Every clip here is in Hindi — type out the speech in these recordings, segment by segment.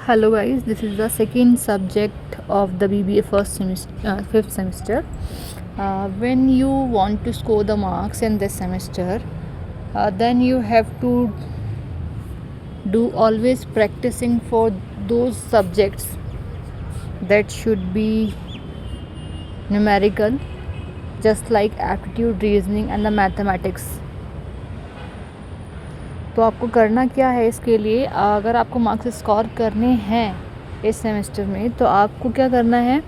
Hello guys, this is the second subject of the BBA first semester, fifth semester. When you want to score the marks in this semester, then you have to do always practicing for those subjects that should be numerical, just like aptitude, reasoning and the mathematics. तो आपको करना क्या है इसके लिए, अगर आपको मार्क्स स्कोर करने हैं इस सेमेस्टर में तो आपको क्या करना है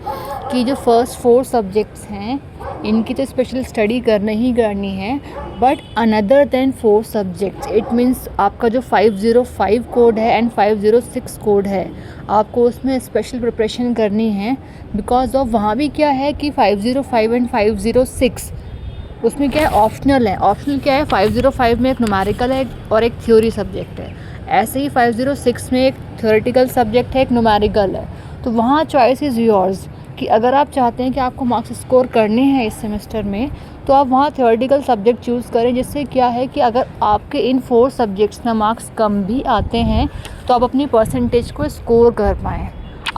कि जो फर्स्ट 4 सब्जेक्ट्स हैं इनकी तो स्पेशल स्टडी करनी ही करनी है, but another then 4 subjects it means आपका जो 505 कोड है एंड 506 कोड है आपको उसमें स्पेशल प्रिपरेशन करनी है। बिकॉज ऑफ वहाँ भी क्या है कि 505 एंड 506 उसमें क्या है ऑप्शनल है। ऑप्शनल क्या है, 505 में एक न्यूमेरिकल है और एक थ्योरी सब्जेक्ट है, ऐसे ही 506 में एक थ्योरेटिकल सब्जेक्ट है, एक न्यूमेरिकल है। तो वहाँ चॉइस इज़ योर्स कि अगर आप चाहते हैं कि आपको मार्क्स स्कोर करने हैं इस सेमेस्टर में तो आप वहाँ थ्योरेटिकल सब्जेक्ट चूज़ करें, जिससे क्या है कि अगर आपके इन 4 सब्जेक्ट्स में मार्क्स कम भी आते हैं तो आप अपनी परसेंटेज को स्कोर कर पाएँ।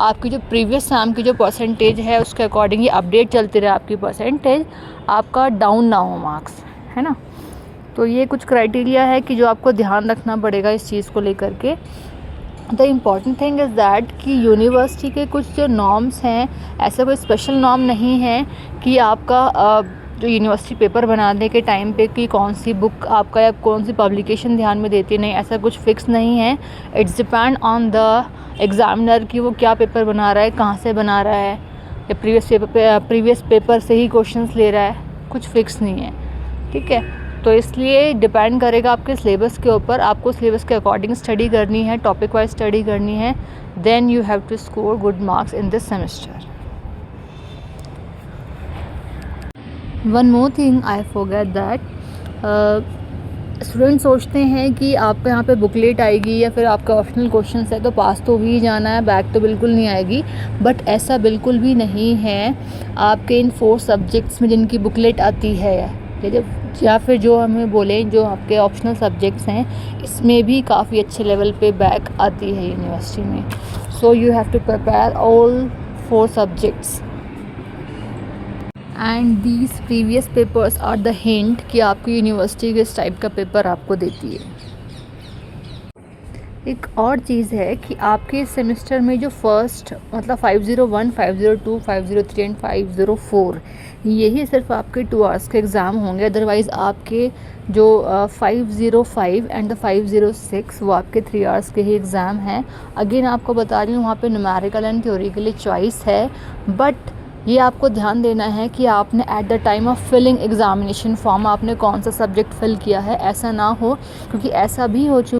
आपकी जो प्रीवियस एग्जाम की जो परसेंटेज है उसके अकॉर्डिंग ही अपडेट चलती रहे आपकी परसेंटेज, आपका डाउन ना हो मार्क्स, है ना। तो ये कुछ क्राइटेरिया है कि जो आपको ध्यान रखना पड़ेगा इस चीज़ को लेकर के। The important thing is that कि यूनिवर्सिटी के कुछ जो नॉर्म्स हैं, ऐसा कोई स्पेशल नॉर्म नहीं है कि आपका जो यूनिवर्सिटी पेपर बनाने के टाइम पे कि कौन सी बुक आपका या कौन सी पब्लिकेशन ध्यान में देती नहीं, ऐसा कुछ फिक्स नहीं है। It's depend on the examiner कि वो क्या पेपर बना रहा है, कहाँ से बना रहा है, या प्रीवियस पेपर से ही क्वेश्चंस ले रहा है, कुछ फिक्स नहीं है, ठीक है। तो इसलिए डिपेंड करेगा आपके सिलेबस के ऊपर, आपको सिलेबस के अकॉर्डिंग स्टडी करनी है, टॉपिक वाइज स्टडी करनी है, then you have to score good marks in this semester. One more thing I forget that, student सोचते हैं कि आपके यहाँ पे बुकलेट आएगी या फिर आपका ऑप्शनल क्वेश्चंस है तो पास तो ही जाना है, बैक तो बिल्कुल नहीं आएगी, बट ऐसा बिल्कुल भी नहीं है। आपके इन 4 सब्जेक्ट्स में जिनकी बुकलेट आती है या फिर जो हमें बोले जो आपके ऑप्शनल सब्जेक्ट्स हैं इसमें भी काफ़ी अच्छे लेवल पे बैक आती है यूनिवर्सिटी में। So you have to prepare all 4 subjects and these previous papers are the hint कि आपकी यूनिवर्सिटी किस टाइप का पेपर आपको देती है। एक और चीज़ है कि आपके सेमेस्टर में जो फर्स्ट मतलब 501, 502, 503 एंड 504 यही सिर्फ आपके 2 आवर्स के एग्ज़ाम होंगे। अदरवाइज़ आपके जो 505 एंड द 506 वो आपके 3 आवर्स के ही एग्ज़ाम हैं। अगेन आपको बता रही हूँ वहाँ पे न्यूमेरिकल एंड थ्योरी के लिए चॉइस है, बट ये आपको ध्यान देना है कि आपने at the time of filling examination form आपने कौन सा सब्जेक्ट फिल किया है, ऐसा ना हो, क्योंकि ऐसा भी हो चुका